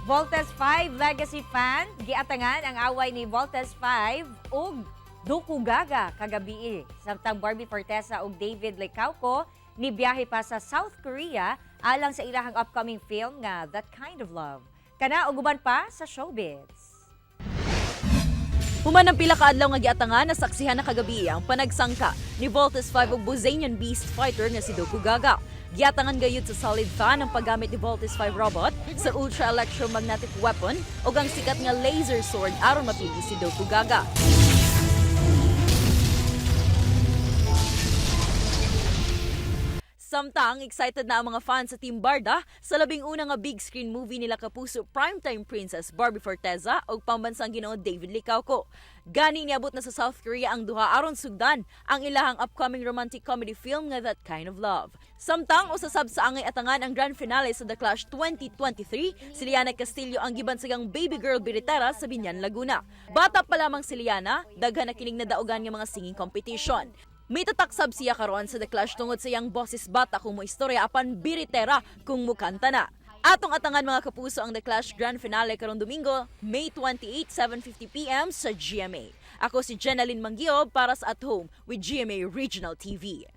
Voltes 5 legacy fan, giatangan ang away ni Voltes 5 ug Duku Gaga kagabi. Samtang Barbie Fortesa ug David Licauco ni biyahe pa sa South Korea alang sa ilahang upcoming film nga That Kind of Love. Kana og uban pa sa showbiz. Human ang pila ka adlaw nga giatangan na saksihan na kagabi ang panagsangka ni Voltes 5 ug Buzanian Beast fighter nga si Duku Gaga. Giatangan gayud sa solid fan ang paggamit ni Voltes 5 robot sa ultra electromagnetic weapon ug ang sikat nga laser sword aron mapili si Duku Gaga. Samtang excited na ang mga fans sa Team Barda sa labing una nga big screen movie nila kapuso Primetime Princess Barbie Fortesa ug pambansang Ginoo David Licauco. Gani niabot na sa South Korea ang duha aron sugdan ang ilahang upcoming romantic comedy film nga That Kind of Love. Samtang usasab sa angay atangan ang grand finale sa The Clash 2023, si Liana Castillo ang gibansagang baby girl biritera sa Binyan, Laguna. Bata pa lamang si Liana, daghan na kining nadaugan nga mga singing competition. May tataksab siya karon sa The Clash tungod sa iyang boses bata kung mo istorya apan biritera kung mukanta na. Atong atangan mga kapuso ang The Clash Grand Finale karong Domingo, May 28, 7:50 p.m. sa GMA. Ako si Jenaline Manggio para sa At Home with GMA Regional TV.